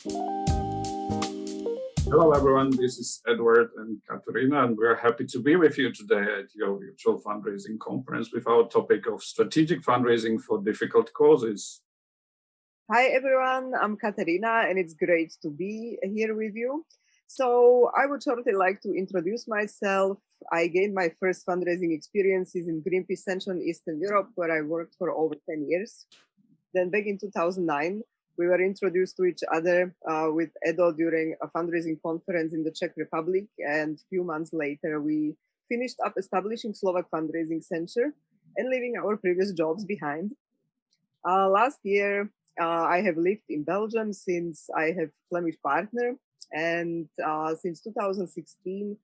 Hello everyone, this is Eduard and Katarina, and we're happy to be with you today at your virtual fundraising conference with our topic of strategic fundraising for difficult causes. Hi everyone, I'm Katarina and it's great to be here with you. So I would shortly like to introduce myself. I gained my first fundraising experiences in Greenpeace Central and Eastern Europe, where I worked for over 10 years. Then back in 2009, we were introduced to each other with Eduard during a fundraising conference in the Czech Republic. And a few months later, we finished up establishing Slovak Fundraising Center and leaving our previous jobs behind. Last year, I have lived in Belgium since I have a Flemish partner. And since 2016,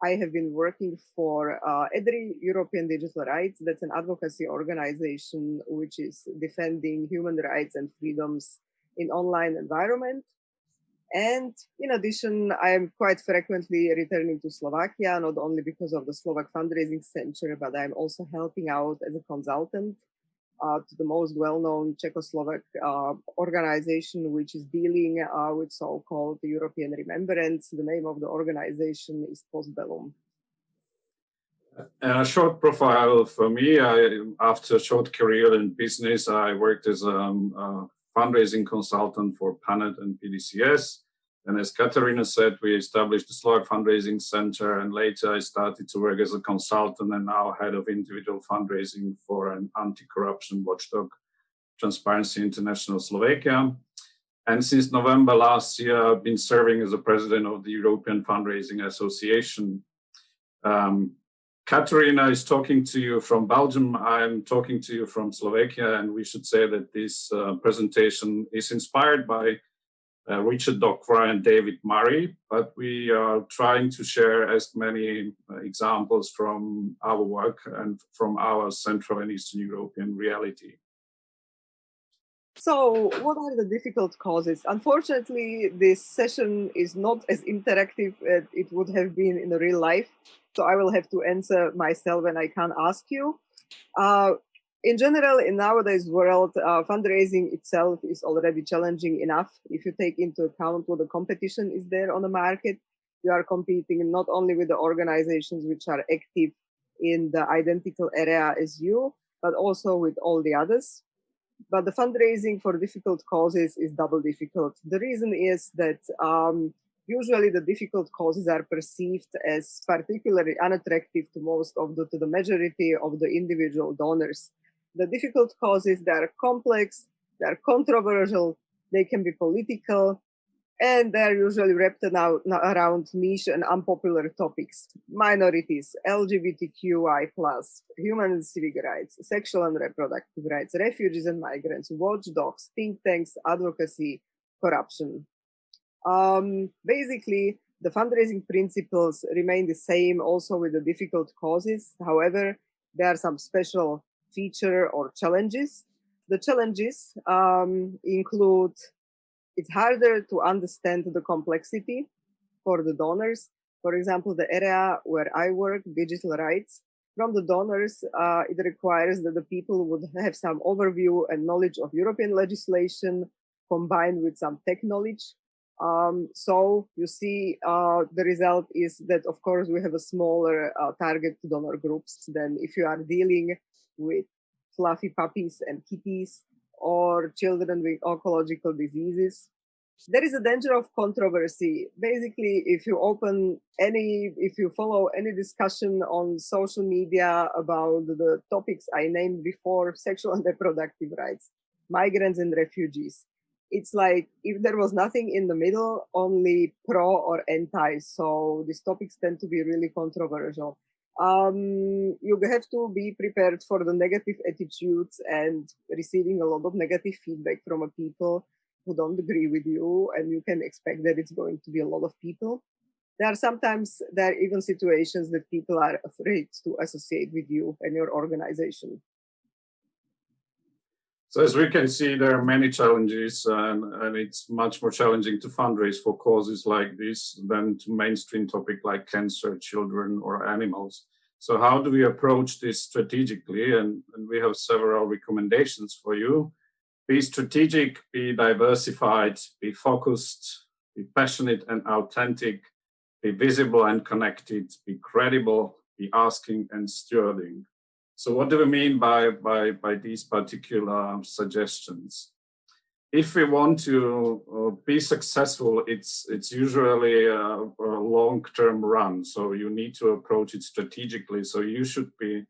I have been working for EDRI, European Digital Rights. That's an advocacy organization which is defending human rights and freedoms in online environment. And in addition, I am quite frequently returning to Slovakia, not only because of the Slovak Fundraising Center, but I'm also helping out as a consultant to the most well-known Czechoslovak organization, which is dealing with so-called European Remembrance. The name of the organization is Postbellum. A short profile for me, after a short career in business, I worked as a fundraising consultant for PANET and PDCS. And as Katarina said, we established the Slovak Fundraising Center, and later I started to work as a consultant and now head of individual fundraising for an anti-corruption watchdog, Transparency International Slovakia. And since November last year, I've been serving as the president of the European Fundraising Association. Katarina is talking to you from Belgium. I'm talking to you from Slovakia, and we should say that this presentation is inspired by Richard Dockwra and David Murray, but we are trying to share as many examples from our work and from our Central and Eastern European reality. So what are the difficult causes? Unfortunately, this session is not as interactive as it would have been in the real life. So I will have to answer myself when I can't ask you. In general, in nowadays world, fundraising itself is already challenging enough. If you take into account what the competition is there on the market, you are competing not only with the organizations which are active in the identical area as you, but also with all the others. But the fundraising for difficult causes is double difficult. The reason is that usually the difficult causes are perceived as particularly unattractive to the majority of the individual donors. The difficult causes, they are complex, they are controversial, they can be political, and they are usually wrapped around niche and unpopular topics. Minorities, LGBTQI+, human and civic rights, sexual and reproductive rights, refugees and migrants, watchdogs, think tanks, advocacy, corruption. Basically, the fundraising principles remain the same also with the difficult causes. However, there are some special feature or challenges. The challenges include it's harder to understand the complexity for the donors. For example, the area where I work, digital rights, from the donors, it requires that the people would have some overview and knowledge of European legislation combined with some tech knowledge. So you see, the result is that, of course, we have a smaller target donor groups than if you are dealing with fluffy puppies and kitties or children with oncological diseases. There is a danger of controversy. Basically, if you follow any discussion on social media about the topics I named before, sexual and reproductive rights, migrants and refugees, it's like if there was nothing in the middle, only pro or anti. So these topics tend to be really controversial. You have to be prepared for the negative attitudes and receiving a lot of negative feedback from people who don't agree with you, and you can expect that it's going to be a lot of people. There are even situations that people are afraid to associate with you and your organization. So as we can see, there are many challenges, and it's much more challenging to fundraise for causes like this than to mainstream topic like cancer, children, or animals. So how do we approach this strategically? And we have several recommendations for you. Be strategic, be diversified, be focused, be passionate and authentic, be visible and connected, be credible, be asking and stewarding. So what do we mean by these particular suggestions? If we want to be successful, it's usually a long-term run. So you need to approach it strategically. So you should be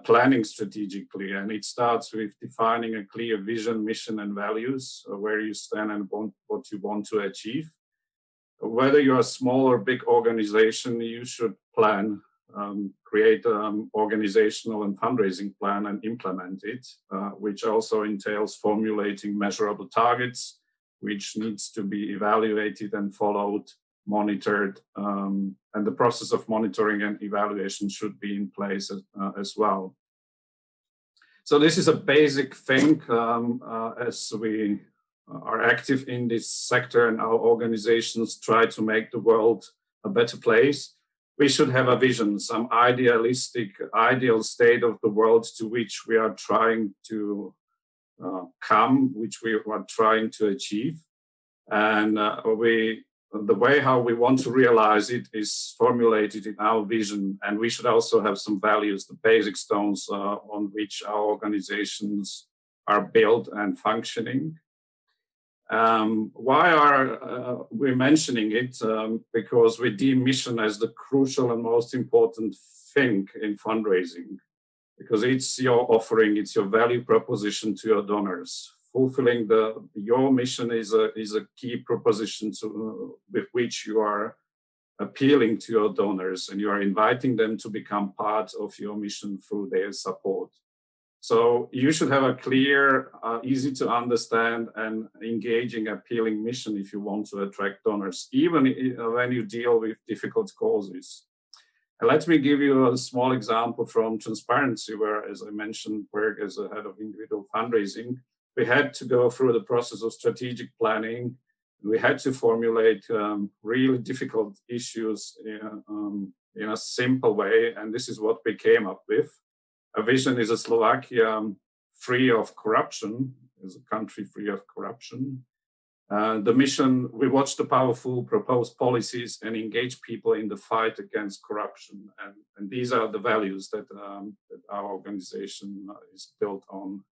planning strategically, and it starts with defining a clear vision, mission, and values, where you stand and what you want to achieve. Whether you're a small or big organization, you should plan, create an organizational and fundraising plan and implement it, which also entails formulating measurable targets, which needs to be evaluated and followed, monitored, and the process of monitoring and evaluation should be in place as well. So this is a basic thing as we are active in this sector and our organizations try to make the world a better place. We should have a vision, some idealistic, ideal state of the world to which we are trying to come, which we are trying to achieve. And the way how we want to realize it is formulated in our vision. And we should also have some values, the basic stones on which our organizations are built and functioning. Why are we mentioning it? Because we deem mission as the crucial and most important thing in fundraising, because it's your offering, it's your value proposition to your donors. Fulfilling your mission is a key proposition with which you are appealing to your donors, and you are inviting them to become part of your mission through their support. So you should have a clear, easy to understand and engaging, appealing mission if you want to attract donors, even when you deal with difficult causes. And let me give you a small example from transparency, where, as I mentioned, work as a head of individual fundraising, we had to go through the process of strategic planning. We had to formulate really difficult issues in a simple way, and this is what we came up with. A vision is a Slovakia free of corruption, is a country free of corruption. The mission, we watch the powerful, propose policies, and engage people in the fight against corruption. And these are the values that our organization is built on.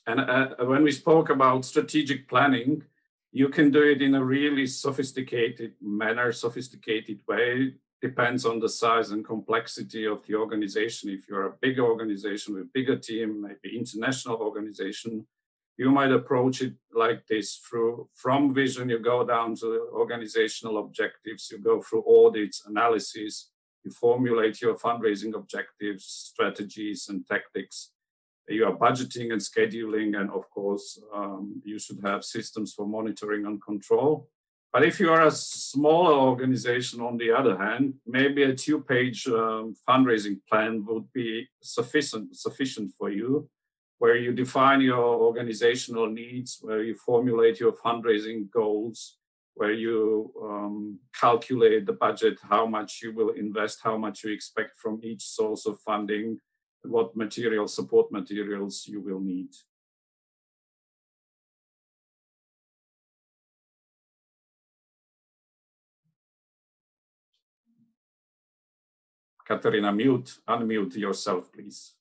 And when we spoke about strategic planning, you can do it in a really sophisticated manner, sophisticated way. Depends on the size and complexity of the organization. If you're a bigger organization with a bigger team, maybe international organization, you might approach it like this. From vision, you go down to organizational objectives, you go through audits, analysis, you formulate your fundraising objectives, strategies, and tactics. You are budgeting and scheduling, and of course, you should have systems for monitoring and control. But if you are a smaller organization, on the other hand, maybe a 2-page fundraising plan would be sufficient for you, where you define your organizational needs, where you formulate your fundraising goals, where you calculate the budget, how much you will invest, how much you expect from each source of funding, what support materials you will need. Katarina, unmute yourself, please.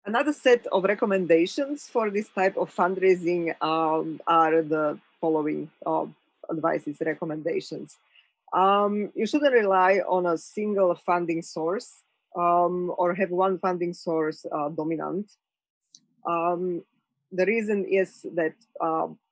Another set of recommendations for this type of fundraising are the following advices, recommendations. You shouldn't rely on a single funding source or have one funding source dominant. The reason is that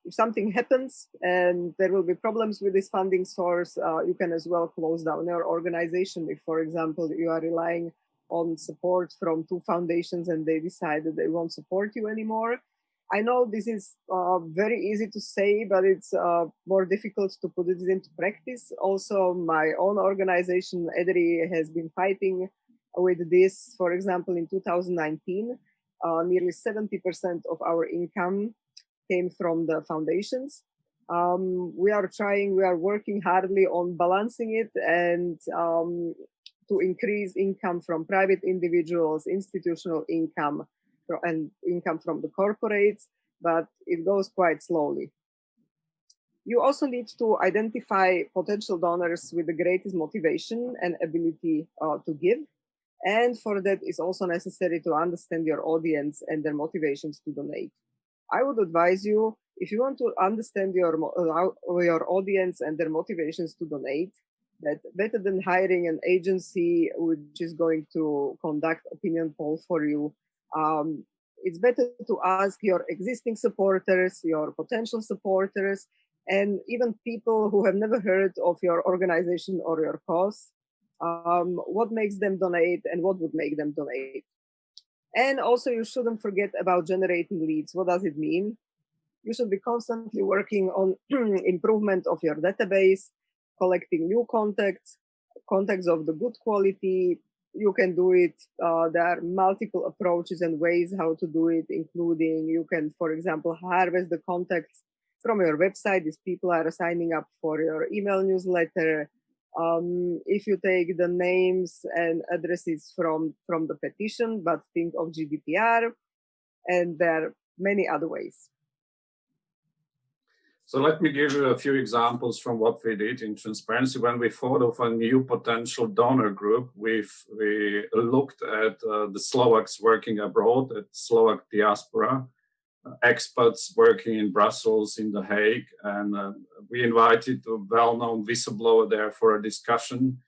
if something happens and there will be problems with this funding source, you can as well close down your organization. If, for example, you are relying on support from 2 foundations and they decide that they won't support you anymore. I know this is very easy to say, but it's more difficult to put it into practice. Also, my own organization, EDRI, has been fighting with this. For example, in 2019, nearly 70% of our income came from the foundations. We are working hardly on balancing it and to increase income from private individuals, institutional income, and income from the corporates, but it goes quite slowly. You also need to identify potential donors with the greatest motivation and ability to give. And for that, it's also necessary to understand your audience and their motivations to donate. I would advise you, if you want to understand your audience and their motivations to donate, that better than hiring an agency which is going to conduct opinion poll for you, it's better to ask your existing supporters, your potential supporters, and even people who have never heard of your organization or your cause, what makes them donate and what would make them donate. And also, you shouldn't forget about generating leads. What does it mean? You should be constantly working on improvement of your database, collecting new contacts of the good quality. You can do it. There are multiple approaches and ways how to do it, including you can, for example, harvest the contacts from your website. These people are signing up for your email newsletter. If you take the names and addresses from the petition, but think of GDPR, and there are many other ways. So let me give you a few examples from what we did in Transparency. When we thought of a new potential donor group, we looked at the Slovaks working abroad, at Slovak diaspora, experts working in Brussels, in The Hague, and we invited a well-known whistleblower there for a discussion.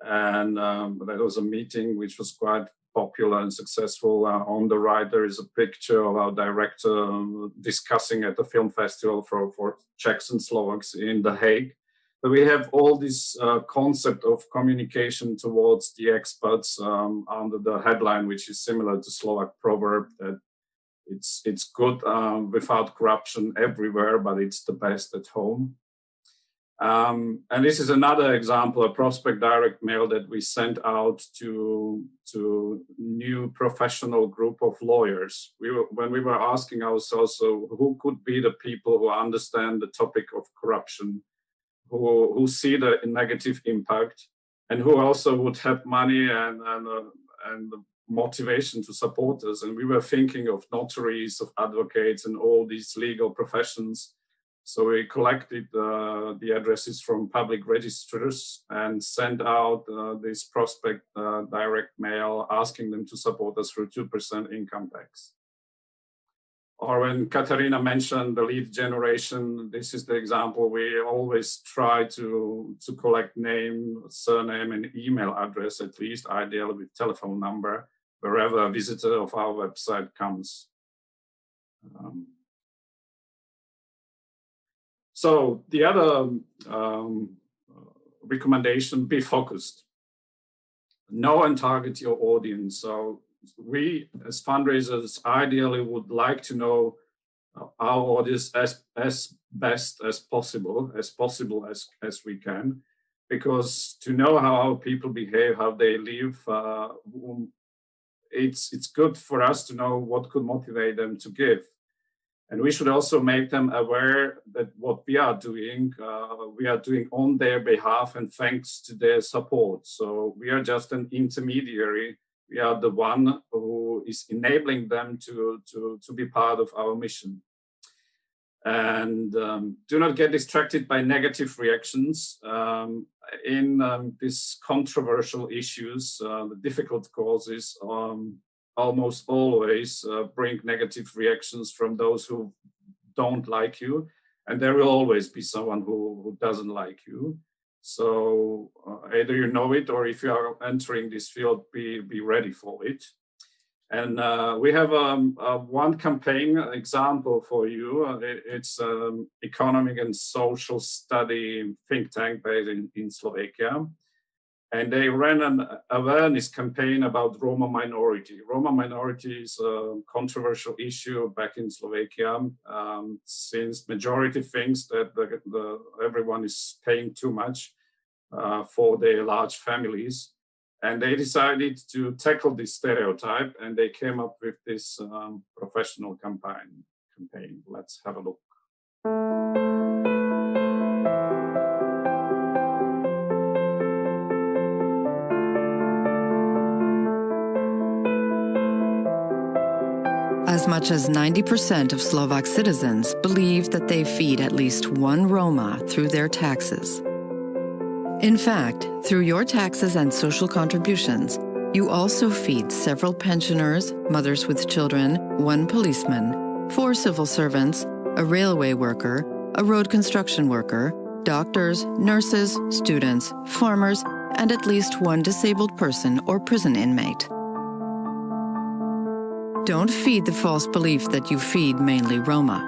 And that was a meeting which was quite popular and successful. On the right, there is a picture of our director discussing at the film festival for Czechs and Slovaks in The Hague. But we have all this concept of communication towards the experts under the headline, which is similar to Slovak proverb that it's good without corruption everywhere, but it's the best at home. And this is another example, a prospect direct mail that we sent out to new professional group of lawyers. When we were asking ourselves, so who could be the people who understand the topic of corruption, who see the negative impact, and who also would have money and motivation to support us. And we were thinking of notaries, of advocates, and all these legal professions. So we collected the addresses from public registers and sent out this prospect direct mail asking them to support us through 2% income tax. Or when Katarina mentioned the lead generation, this is the example. We always try to collect name, surname, and email address, at least ideally with telephone number, wherever a visitor of our website comes. So the other recommendation, be focused. Know and target your audience. So we as fundraisers ideally would like to know our audience as best as possible as we can, because to know how our people behave, how they live, it's good for us to know what could motivate them to give. And we should also make them aware that what we are doing on their behalf and thanks to their support. So we are just an intermediary. We are the one who is enabling them to be part of our mission. And do not get distracted by negative reactions. In these controversial issues, the difficult causes, almost always bring negative reactions from those who don't like you. And there will always be someone who doesn't like you. So either you know it, or if you are entering this field, be ready for it. And we have one campaign example for you. It's economic and social study think tank based in Slovakia. And they ran an awareness campaign about Roma minority. Roma minority is a controversial issue back in Slovakia, since majority thinks that everyone is paying too much for their large families. And they decided to tackle this stereotype, and they came up with this professional campaign. Let's have a look. As much as 90% of Slovak citizens believe that they feed at least one Roma through their taxes. In fact, through your taxes and social contributions, you also feed several pensioners, mothers with children, 1 policeman, 4 civil servants, a railway worker, a road construction worker, doctors, nurses, students, farmers, and at least 1 disabled person or prison inmate. Don't feed the false belief that you feed mainly Roma.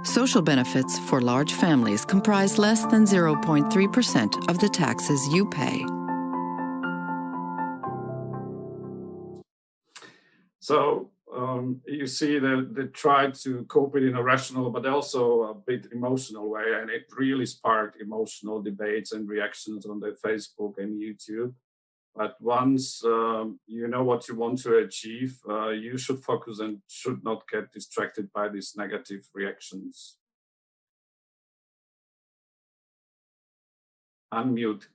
Social benefits for large families comprise less than 0.3% of the taxes you pay. So you see that they tried to cope it in a rational but also a bit emotional way, and it really sparked emotional debates and reactions on their Facebook and YouTube. But once you know what you want to achieve, you should focus and should not get distracted by these negative reactions. Unmute.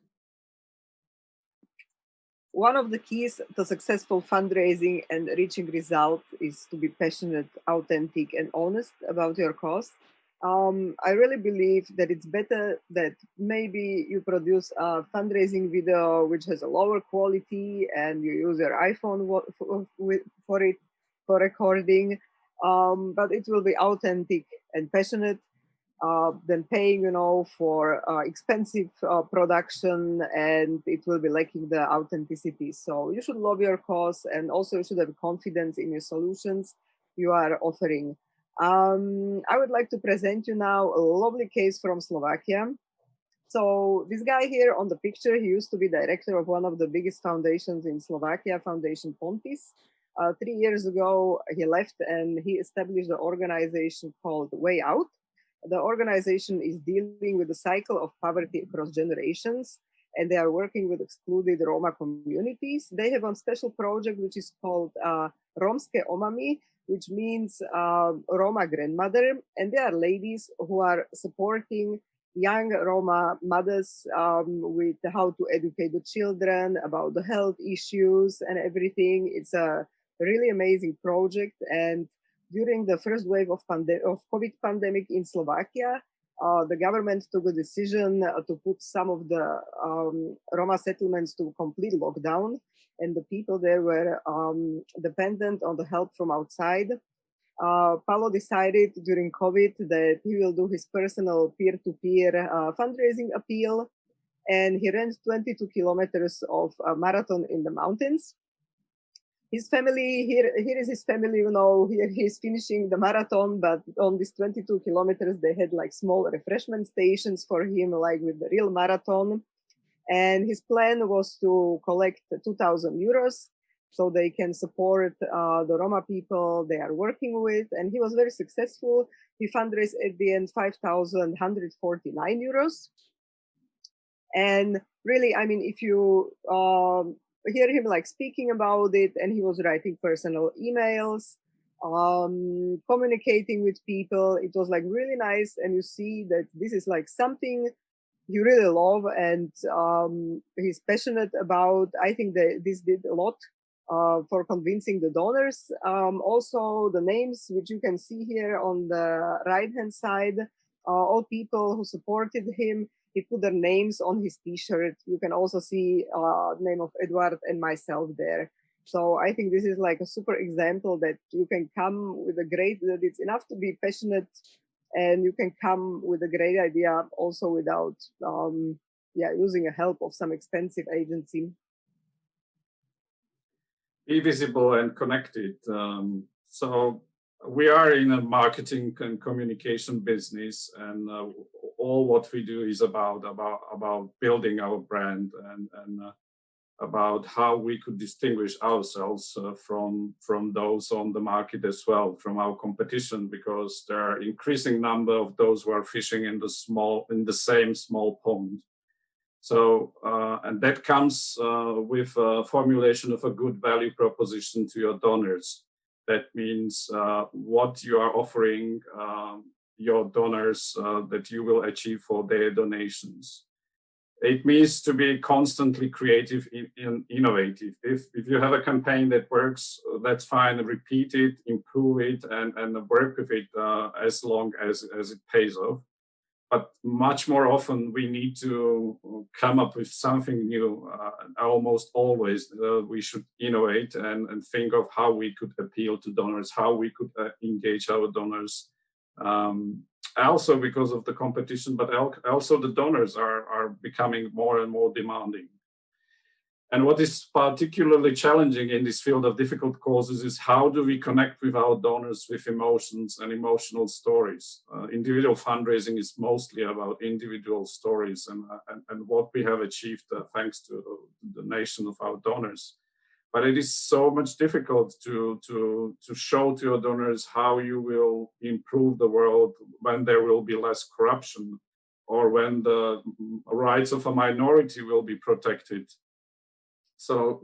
One of the keys to successful fundraising and reaching results is to be passionate, authentic, and honest about your cause. I really believe that it's better that maybe you produce a fundraising video which has a lower quality and you use your iPhone for it, for recording, but it will be authentic and passionate. Than paying, for expensive production, and it will be lacking the authenticity. So you should love your cause, and also you should have confidence in your solutions you are offering. I would like to present you now a lovely case from Slovakia. So this guy here on the picture, he used to be director of one of the biggest foundations in Slovakia, Foundation Pontis. 3 years ago, he left and he established an organization called Way Out. The organization is dealing with the cycle of poverty across generations, and they are working with excluded Roma communities. They have a special project which is called Romské omami, which means Roma grandmother, and they are ladies who are supporting young Roma mothers with how to educate the children about the health issues and everything. It's a really amazing project, and during the first wave of COVID pandemic in Slovakia, the government took a decision to put some of the Roma settlements to complete lockdown, and the people there were dependent on the help from outside. Paolo decided during COVID that he will do his personal peer-to-peer fundraising appeal, and he ran 22 kilometers of a marathon in the mountains. His family, here is his family, he's finishing the marathon, but on these 22 kilometers, they had like small refreshment stations for him, like with the real marathon. And his plan was to collect 2,000 euros so they can support the Roma people they are working with. And he was very successful. He fundraised at the end 5,149 euros. And really, I mean, if you hear him like speaking about it, and he was writing personal emails, communicating with people, it was like really nice. And you see that this is like something you really love, and he's passionate about. I think that this did a lot for convincing the donors. Also the names which you can see here on the right hand side, all people who supported him, he put their names on his t-shirt. You can also see the name of Eduard and myself there. So I think this is like a super example that you can come with that it's enough to be passionate, and you can come with a great idea also without using the help of some expensive agency. Be visible and connected. So we are in a marketing and communication business, and all what we do is about building our brand and about how we could distinguish ourselves from those on the market as well, from our competition, because there are increasing number of those who are fishing in the same small pond. So and that comes with a formulation of a good value proposition to your donors. That means what you are offering your donors that you will achieve for their donations. It means to be constantly creative and innovative. If you have a campaign that works, that's fine. Repeat it, improve it, and work with it as long as it pays off. But much more often, we need to come up with something new. Almost always, we should innovate and think of how we could appeal to donors, how we could engage our donors. Also because of the competition, but also the donors are becoming more and more demanding. And what is particularly challenging in this field of difficult causes is how do we connect with our donors with emotions and emotional stories. Individual fundraising is mostly about individual stories and what we have achieved thanks to the donation of our donors. But it is so much difficult to show to your donors how you will improve the world when there will be less corruption or when the rights of a minority will be protected. So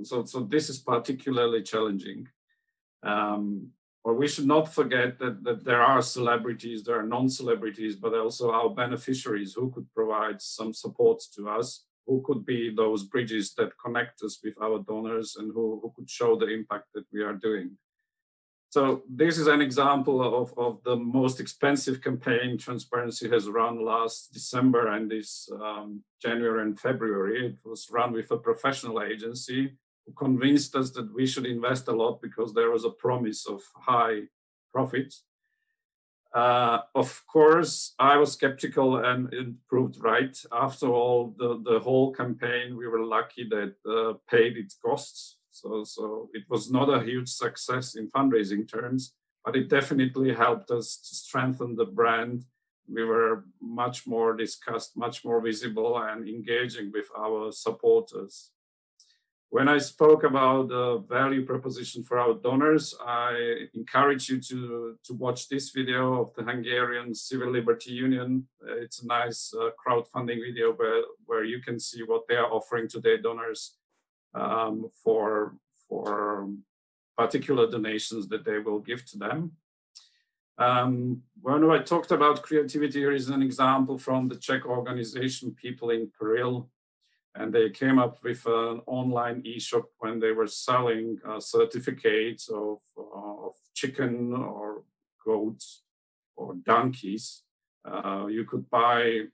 this is particularly challenging. Or we should not forget that there are celebrities, there are non-celebrities, but also our beneficiaries who could provide some support to us, who could be those bridges that connect us with our donors and who could show the impact that we are doing. So this is an example of the most expensive campaign Transparency has run last December and this January and February. It was run with a professional agency who convinced us that we should invest a lot because there was a promise of high profits. Of course, I was skeptical and it proved right. After all, the whole campaign, we were lucky that paid its costs. So it was not a huge success in fundraising terms, but it definitely helped us to strengthen the brand. We were much more discussed, much more visible and engaging with our supporters. When I spoke about the value proposition for our donors, I encourage you to watch this video of the Hungarian Civil Liberty Union. It's a nice crowdfunding video where you can see what they are offering to their donors for particular donations that they will give to them. When I talked about creativity, here is an example from the Czech organization People in Peril. And they came up with an online e-shop when they were selling certificates of chicken or goats or donkeys. You could buy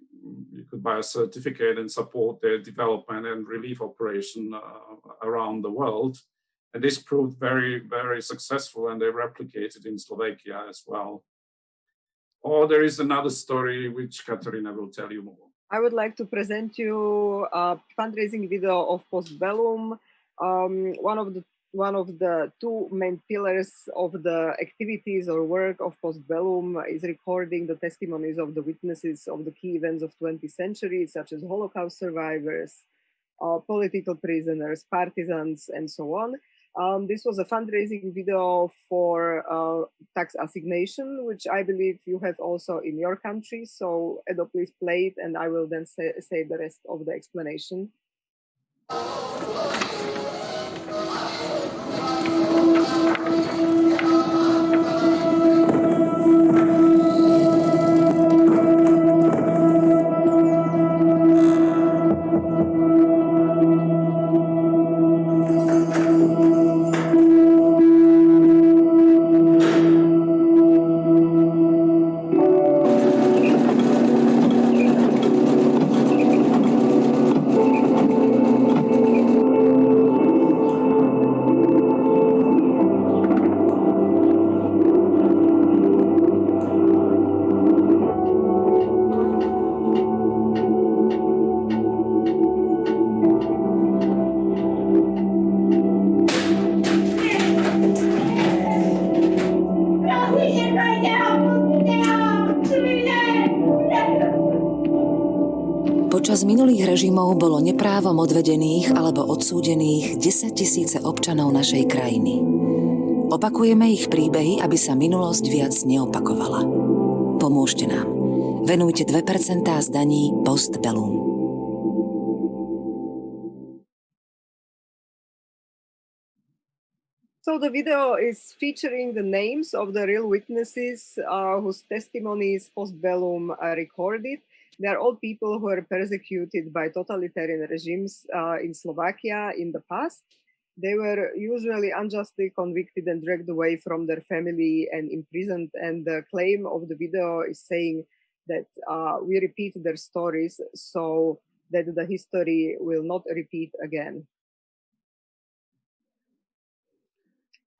a certificate and support their development and relief operation around the world. And this proved very, very successful, and they replicated in Slovakia as well. Or there is another story which Katarina will tell you more. I would like to present you a fundraising video of Postbellum. One of the two main pillars of the activities or work of Postbellum is recording the testimonies of the witnesses of the key events of 20th century, such as Holocaust survivors, political prisoners, partisans, and so on. This was a fundraising video for tax assignation, which I believe you have also in your country. So Edo, please play it, and I will then say the rest of the explanation. Počas minulých režimov bolo neprávom odvedených alebo odsúdených 10 000 občanov našej krajiny. Opakujeme ich príbehy, aby sa minulosť viac neopakovala. Pomôžte nám. Venujte 2% z daní Postbellum. So the video is featuring the names of the real witnesses whose testimonies Postbellum recorded. They are all people who were persecuted by totalitarian regimes in Slovakia in the past. They were usually unjustly convicted and dragged away from their family and imprisoned. And the claim of the video is saying that we repeat their stories so that the history will not repeat again.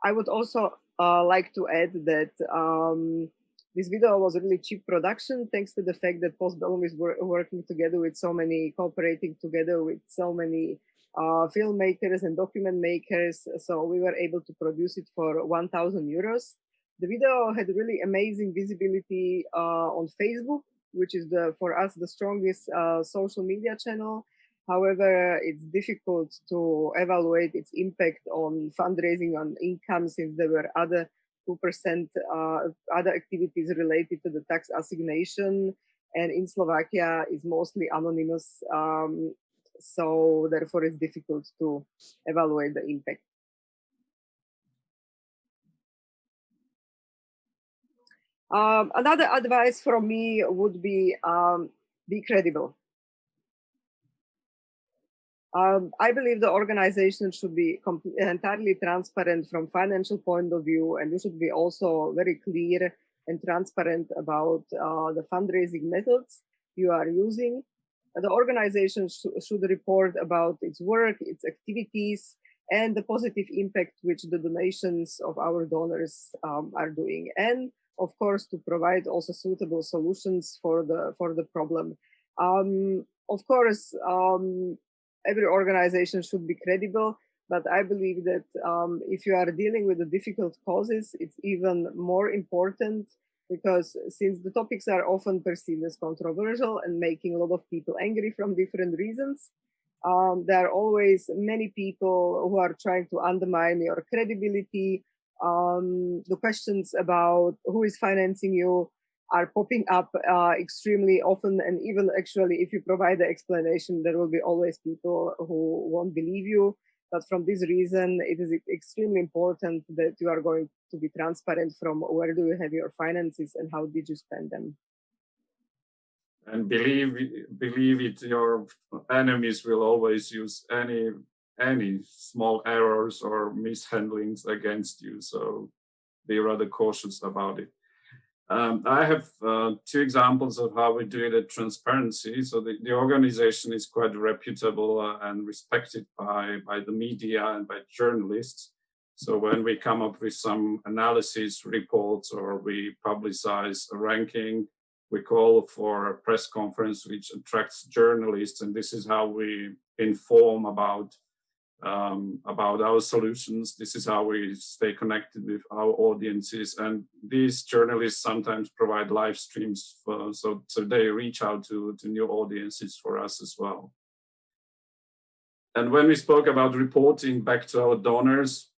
I would also like to add that this video was a really cheap production, thanks to the fact that Postbellum is working together with so many, cooperating together with so many filmmakers and document makers. So we were able to produce it for 1,000 euros. The video had really amazing visibility on Facebook, which is for us the strongest social media channel. However, it's difficult to evaluate its impact on fundraising, on income, since there were other 2% other activities related to the tax assignation, and in Slovakia is mostly anonymous, so therefore it's difficult to evaluate the impact. Another advice from me would be credible. I believe the organization should be entirely transparent from financial point of view, and you should be also very clear and transparent about the fundraising methods you are using. The organization should report about its work, its activities, and the positive impact which the donations of our donors are doing, and of course to provide also suitable solutions for the problem. Of course. Every organization should be credible, but I believe that if you are dealing with the difficult causes, it's even more important, because since the topics are often perceived as controversial and making a lot of people angry from different reasons, there are always many people who are trying to undermine your credibility. The questions about who is financing you are popping up extremely often, and even actually if you provide the explanation, there will be always people who won't believe you. But from this reason, it is extremely important that you are going to be transparent from where do you have your finances and how did you spend them. And believe it, your enemies will always use any small errors or mishandlings against you, so be rather cautious about it. I have two examples of how we do it at Transparency. So the organization is quite reputable and respected by the media and by journalists. So when we come up with some analysis reports or we publicize a ranking, we call for a press conference which attracts journalists, and this is how we inform about our solutions. This is how we stay connected with our audiences, and these journalists sometimes provide live streams so they reach out to new audiences for us as well. And when we spoke about reporting back to our donors,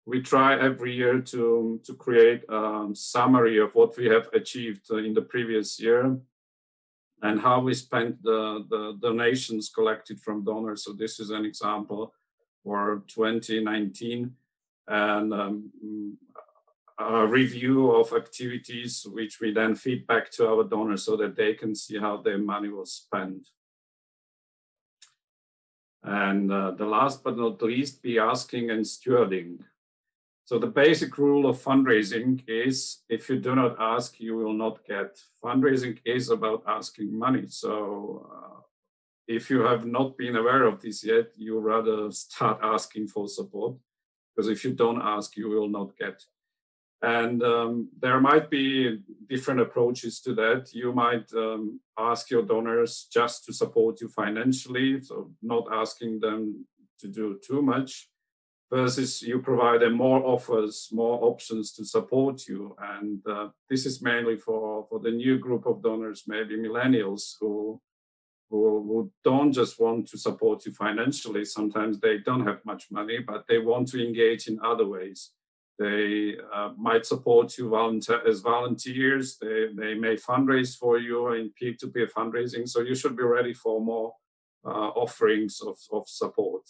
we try every year to create a summary of what we have achieved in the previous year and how we spent the donations collected from donors. So this is an example for 2019, and a review of activities which we then feed back to our donors so that they can see how their money was spent. And the last but not least, be asking and stewarding. So the basic rule of fundraising is if you do not ask, you will not get. Fundraising is about asking money. So if you have not been aware of this yet, you rather start asking for support, because if you don't ask, you will not get. And there might be different approaches to that. You might ask your donors just to support you financially, so not asking them to do too much, versus you provide them more offers, more options to support you. And this is mainly for the new group of donors, maybe millennials who don't just want to support you financially. Sometimes they don't have much money, but they want to engage in other ways. They might support you as volunteers. They may fundraise for you in peer-to-peer fundraising. So you should be ready for more offerings of support.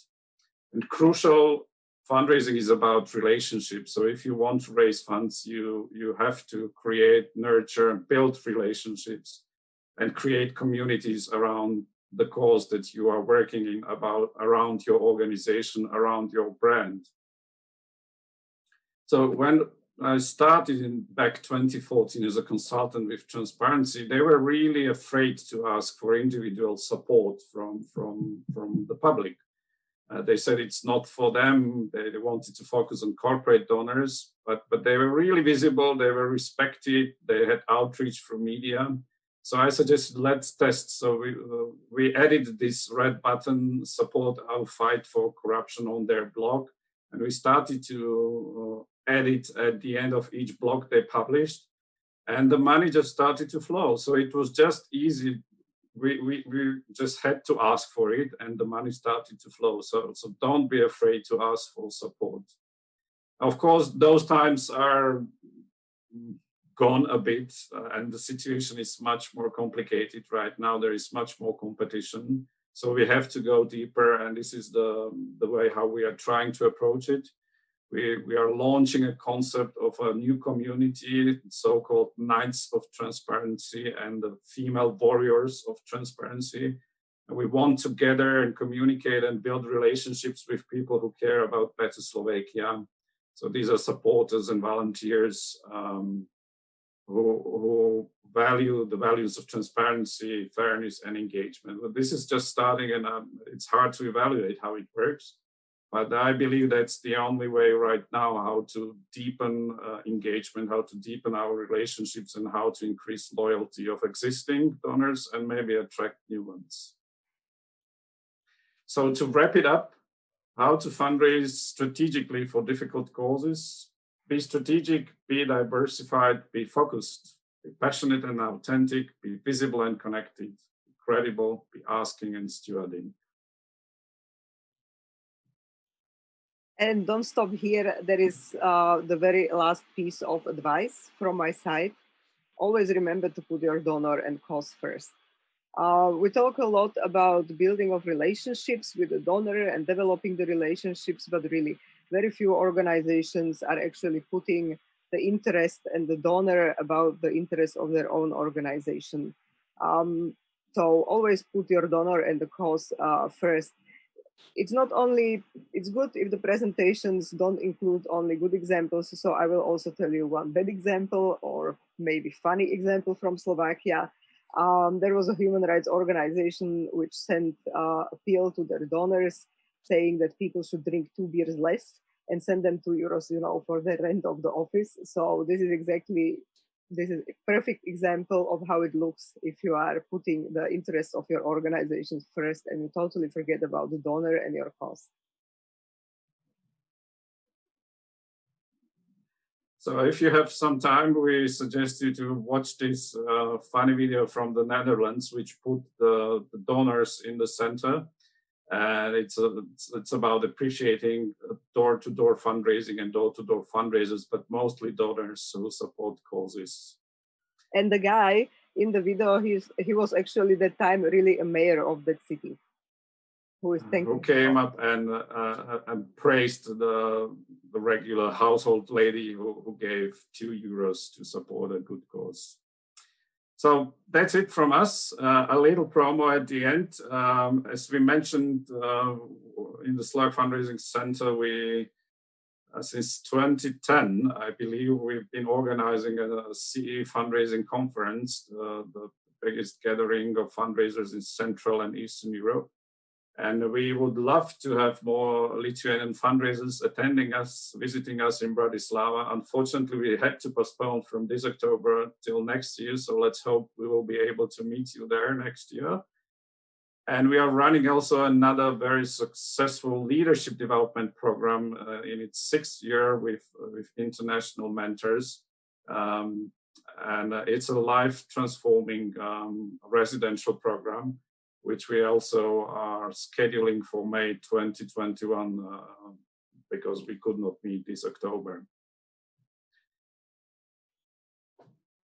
And crucial, fundraising is about relationships. So if you want to raise funds, you have to create, nurture, and build relationships. and create communities around the cause that you are working in, around your organization, around your brand. So when I started back 2014 as a consultant with transparency, they were really afraid to ask for individual support from the public. They said it's not for them. They wanted to focus on corporate donors, but they were really visible. They were respected. They had outreach from media. So I suggested, let's test. So we added this red button, support our fight for corruption, on their blog. And we started to add it at the end of each blog they published. And the money just started to flow. So it was just easy. We just had to ask for it, and the money started to flow. So don't be afraid to ask for support. Of course, those times are gone a bit, and the situation is much more complicated right now. There is much more competition. So we have to go deeper, and this is the way how we are trying to approach it. We are launching a concept of a new community, so-called Knights of Transparency and the Female Warriors of Transparency. And we want to gather and communicate and build relationships with people who care about better Slovakia. So these are supporters and volunteers who value the values of transparency, fairness, and engagement. But this is just starting, and it's hard to evaluate how it works. But I believe that's the only way right now how to deepen engagement, how to deepen our relationships, and how to increase loyalty of existing donors and maybe attract new ones. So to wrap it up, how to fundraise strategically for difficult causes. Be strategic, be diversified, be focused, be passionate and authentic, be visible and connected, be credible, be asking and stewarding. And don't stop here. There is the very last piece of advice from my side. Always remember to put your donor and cause first. We talk a lot about building of relationships with the donor and developing the relationships, but really very few organizations are actually putting the interest and the donor about the interest of their own organization. So always put your donor and the cause first. It's good if the presentations don't include only good examples. So I will also tell you one bad example or maybe funny example from Slovakia. There was a human rights organization which sent appeal to their donors saying that people should drink 2 beers less and send them €2, for the rent of the office. So this is a perfect example of how it looks if you are putting the interests of your organization first and you totally forget about the donor and your cause. So if you have some time, we suggest you to watch this funny video from the Netherlands, which put the donors in the center. And it's about appreciating door-to-door fundraising and door-to-door fundraisers, but mostly donors who support causes. And the guy in the video, he was actually that time really a mayor of that city. Who came up and praised the regular household lady who gave €2 to support a good cause. So that's it from us. A little promo at the end. As we mentioned in the Slovak Fundraising Center, we since 2010, I believe, we've been organizing a CE fundraising conference, the biggest gathering of fundraisers in Central and Eastern Europe. And we would love to have more Lithuanian fundraisers attending us, visiting us in Bratislava. Unfortunately, we had to postpone from this October till next year. So let's hope we will be able to meet you there next year. And we are running also another very successful leadership development program in its 6th year with international mentors. And it's a life-transforming residential program, which we also are scheduling for May 2021 because we could not meet this October.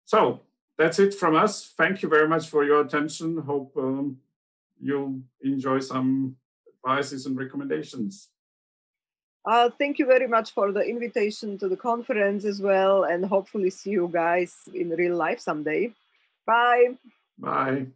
So that's it from us. Thank you very much for your attention. Hope you'll enjoy some advices and recommendations. Thank you very much for the invitation to the conference as well, and hopefully see you guys in real life someday. Bye. Bye.